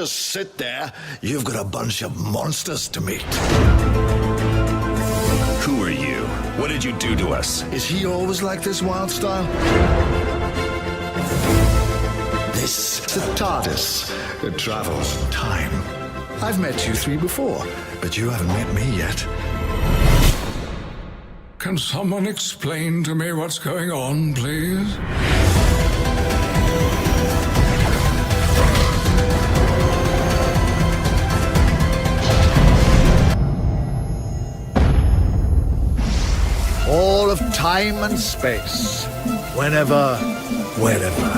just sit there. You've got a bunch of monsters to meet. Who are you? What did you do to us? Is he always like this, Wild Style? This is the TARDIS. It travels in time. I've met you three before, but you haven't met me yet. Can someone explain to me what's going on, please? All of time and space. Whenever, wherever.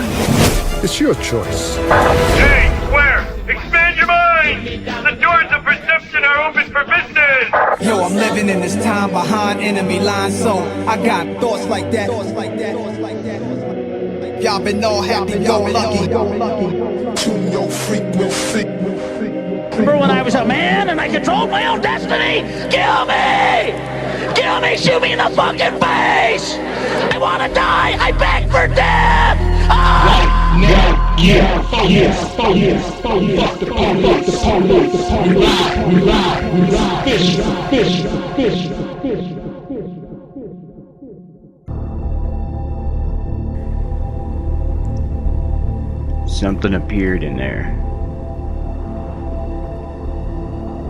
It's your choice. Hey, Square! Expand your mind! The doors of perception are open for business! Yo, I'm living in this time behind enemy lines, so I got thoughts like that. Y'all been all happy, go lucky. Yo, freak, no freak. Remember when I was a man and I controlled my own destiny? Kill me! Kill me! Shoot me in the fucking face! I wanna die! I beg for death! Ah! Yeah, fuck the police. We ride, fish. Something appeared in there.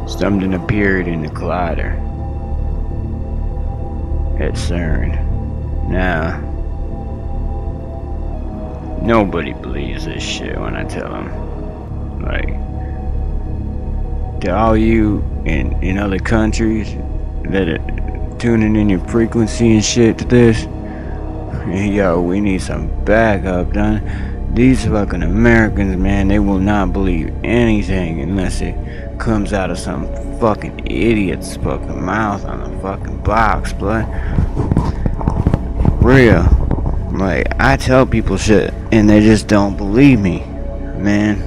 Something appeared in the collider at CERN. Now, nobody believes this shit when I tell them. Like, to all you in other countries that are tuning in your frequency and shit to this, yo, we need some backup, done. These fucking Americans, man, they will not believe anything unless it comes out of some fucking idiot's fucking mouth on the fucking box, blood. Real. Like, I tell people shit and they just don't believe me, man.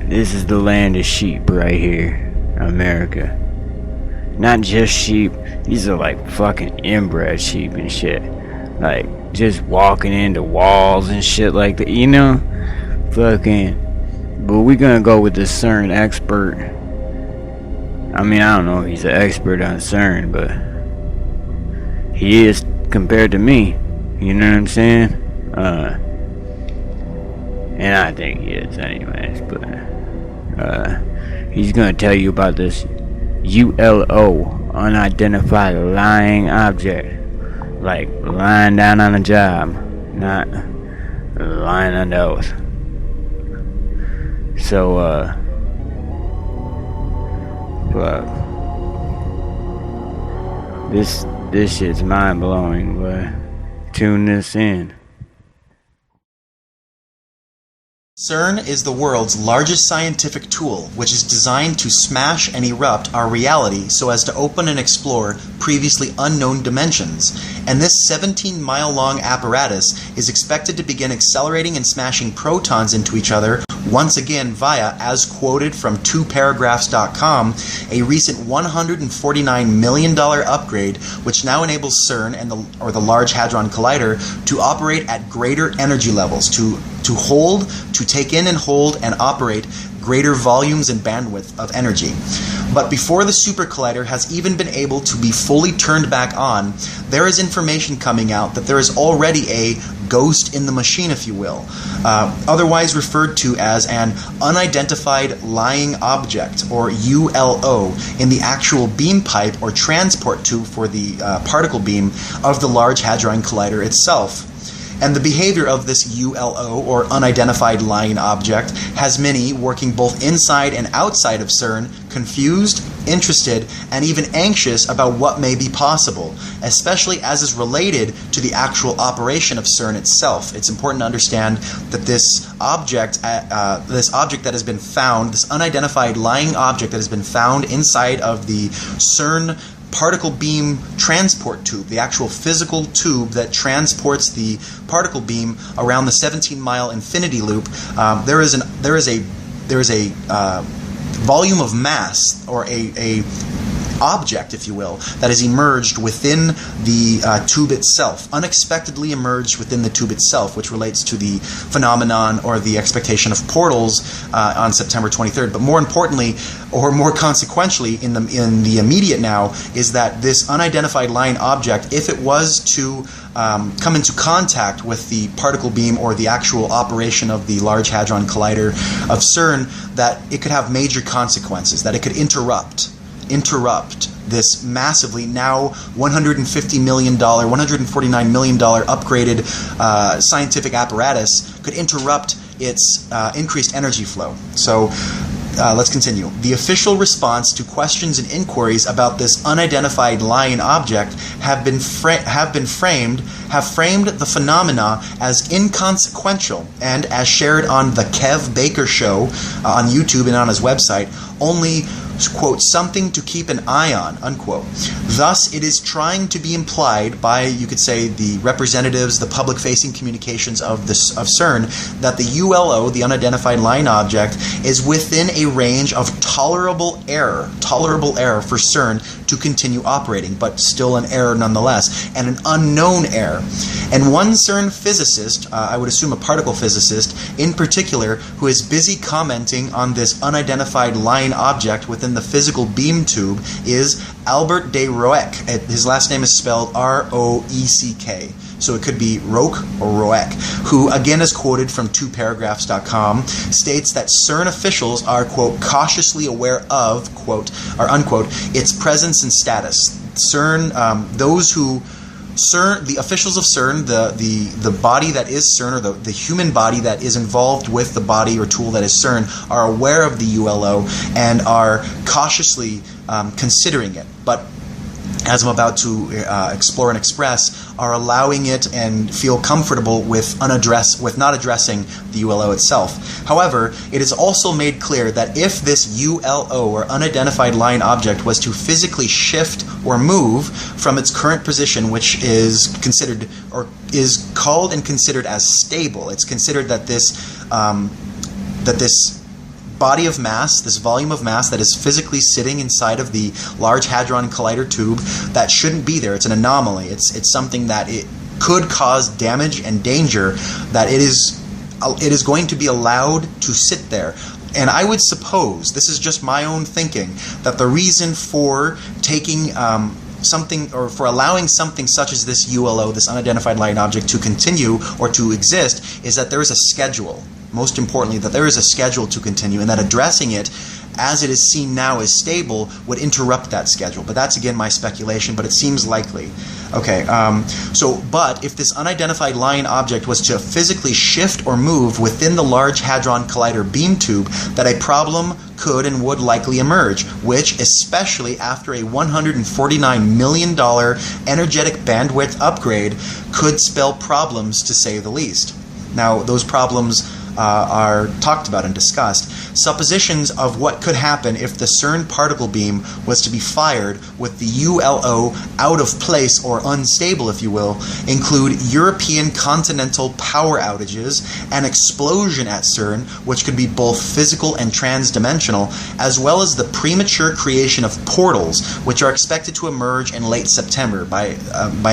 This is the land of sheep right here, America. Not just sheep, these are like fucking inbred sheep and shit. Like, just walking into walls and shit like that, you know? Fucking. But we're gonna go with the CERN expert. I mean, I don't know if he's an expert on CERN, but he is compared to me. You know what I'm saying? And I think he is anyways, but he's gonna tell you about this U.L.O, Unidentified Lying Object. Like lying down on a job, not lying on the oath. So, fuck. This shit's mind blowing, but tune this in. CERN is the world's largest scientific tool, which is designed to smash and erupt our reality so as to open and explore previously unknown dimensions. And this 17-mile-long apparatus is expected to begin accelerating and smashing protons into each other once again via, as quoted from 2paragraphs.com, a recent $149 million upgrade which now enables CERN and the Large Hadron Collider to operate at greater energy levels, to hold, to take in and hold and operate greater volumes and bandwidth of energy. But before the super collider has even been able to be fully turned back on, there is information coming out that there is already a ghost in the machine, if you will, otherwise referred to as an Unidentified Lying Object, or U.L.O, in the actual beam pipe or transport tube for the particle beam of the Large Hadron Collider itself. And the behavior of this U.L.O, or Unidentified Lying Object, has many, working both inside and outside of CERN, confused, interested, and even anxious about what may be possible, especially as is related to the actual operation of CERN itself. It's important to understand that this object that has been found, this unidentified lying object that has been found inside of the CERN particle beam transport tube, the actual physical tube that transports the particle beam around the 17-mile infinity loop, there is a volume of mass, or a object, if you will, that has emerged within the tube itself, unexpectedly emerged within the tube itself, which relates to the phenomenon or the expectation of portals on September 23rd. But more importantly, or more consequentially, in the immediate now, is that this unidentified lying object, if it was to come into contact with the particle beam or the actual operation of the Large Hadron Collider of CERN, that it could have major consequences, that it could interrupt this massively now $150 million, $149 million upgraded scientific apparatus, could interrupt its increased energy flow. So let's continue. The official response to questions and inquiries about this unidentified lying object have framed the phenomena as inconsequential and, as shared on the Kev Baker Show on YouTube and on his website, only, quote, something to keep an eye on, unquote. Thus, it is trying to be implied by, you could say, the representatives, the public-facing communications of CERN, that the U.L.O, the unidentified lying object, is within a range of tolerable error for CERN to continue operating, but still an error nonetheless, and an unknown error. And one CERN physicist, I would assume a particle physicist in particular, who is busy commenting on this unidentified lying object within the physical beam tube is Albert de Roeck. His last name is spelled R-O-E-C-K. So it could be Roque or Roeck, who again is quoted from 2paragraphs.com, states that CERN officials are, quote, cautiously aware of, quote, or unquote, its presence and status. CERN, the officials of CERN, the body that is CERN, or the human body that is involved with the body or tool that is CERN, are aware of the U.L.O. and are cautiously considering it. But as I'm about to explore and express, are allowing it and feel comfortable with not addressing the U.L.O. itself. However, it is also made clear that if this U.L.O. or unidentified lying object was to physically shift or move from its current position, which is considered or is called and considered as stable, it's considered that this body of mass, this volume of mass that is physically sitting inside of the Large Hadron Collider tube, that shouldn't be there. It's an anomaly. It's something that it could cause damage and danger, that it is going to be allowed to sit there. And I would suppose, this is just my own thinking, that the reason for taking something, or for allowing something such as this U.L.O., this unidentified lying object, to continue or to exist, is that there is a schedule. Most importantly, that there is a schedule to continue, and that addressing it as it is seen now as stable would interrupt that schedule. But that's, again, my speculation, but it seems likely. Okay, but if this unidentified lying object was to physically shift or move within the Large Hadron Collider beam tube, that a problem could and would likely emerge, which, especially after a $149 million energetic bandwidth upgrade, could spell problems, to say the least. Now, those problems are talked about and discussed. Suppositions of what could happen if the CERN particle beam was to be fired with the U.L.O. out of place or unstable, if you will, include European continental power outages, an explosion at CERN, which could be both physical and transdimensional, as well as the premature creation of portals, which are expected to emerge in late September by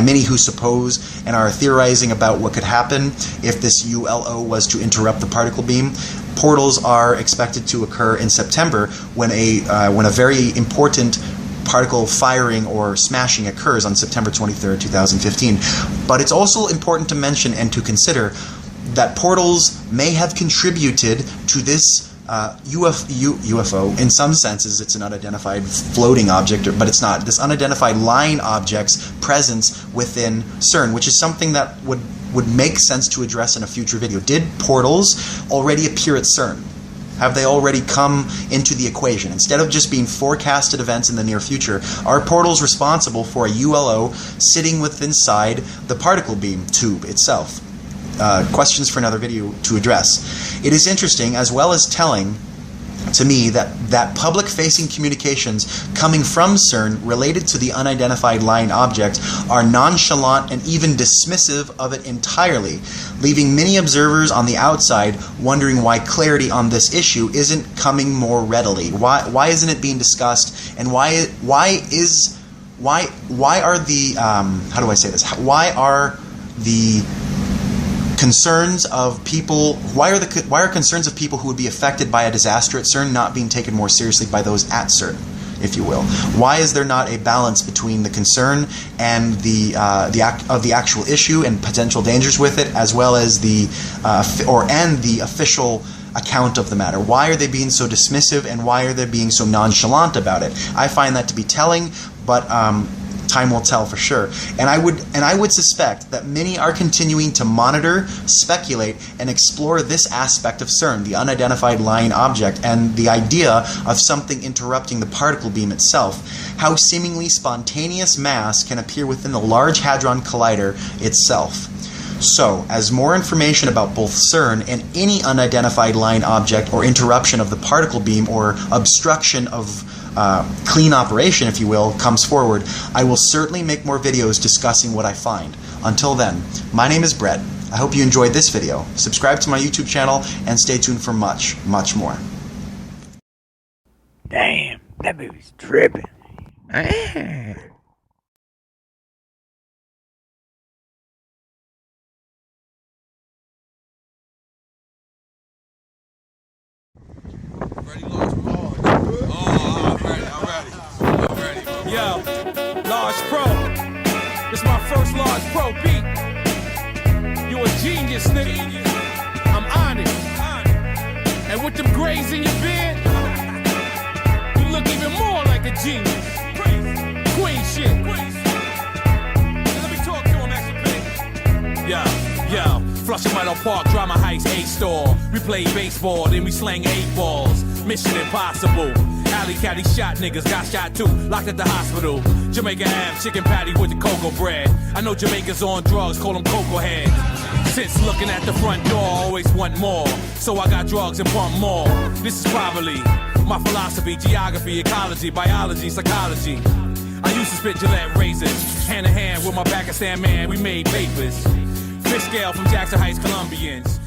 many who suppose and are theorizing about what could happen if this U.L.O. was to interrupt the particle beam. Portals are expected to occur in September when a very important particle firing or smashing occurs on September 23rd, 2015. But it's also important to mention and to consider that portals may have contributed to this UFO. In some senses, it's an unidentified floating object, but it's not. This unidentified lying object's presence within CERN, which is something that would make sense to address in a future video. Did portals already appear at CERN? Have they already come into the equation? Instead of just being forecasted events in the near future, are portals responsible for a U.L.O. sitting within inside the particle beam tube itself? Questions for another video to address. It is interesting, as well as telling, to me that public-facing communications coming from CERN related to the unidentified lying object are nonchalant and even dismissive of it entirely, leaving many observers on the outside wondering why clarity on this issue isn't coming more readily. Why isn't it being discussed, and why are the how do I say this? Why are the concerns of people? Why are concerns of people who would be affected by a disaster at CERN not being taken more seriously by those at CERN, if you will? Why is there not a balance between the concern and the actual issue and potential dangers with it, as well as the official account of the matter? Why are they being so dismissive, and why are they being so nonchalant about it? I find that to be telling, but time will tell for sure. And I would suspect that many are continuing to monitor, speculate, and explore this aspect of CERN, the unidentified lying object, and the idea of something interrupting the particle beam itself. How seemingly spontaneous mass can appear within the Large Hadron Collider itself. So, as more information about both CERN and any unidentified lying object or interruption of the particle beam or obstruction of clean operation, if you will, comes forward, I will certainly make more videos discussing what I find. Until then, my name is Brett. I hope you enjoyed this video. Subscribe to my YouTube channel and stay tuned for much, much more. Damn, that movie's tripping. Ready, Large Pro? Oh, I'm ready. Yo, Large Pro. This my first Large Pro beat. You a genius, nigga. I'm honest. And with them grays in your beard, you look even more like a genius. Queen shit. Let me talk to him, actually. Yo. Flushing Meadow Park, Drama Heights, A-Store. We play baseball, then we slang 8 balls. Mission impossible. Alley caddy shot niggas, got shot too. Locked at the hospital. Jamaica Ave, chicken patty with the cocoa bread. I know Jamaicans on drugs, call them cocoa head. Since looking at the front door, always want more. So I got drugs and pump more. This is probably my philosophy, geography, ecology, biology, psychology. I used to spit Gillette razors, hand in hand with my Pakistan man, we made papers. Fish scale from Jackson Heights, Colombians.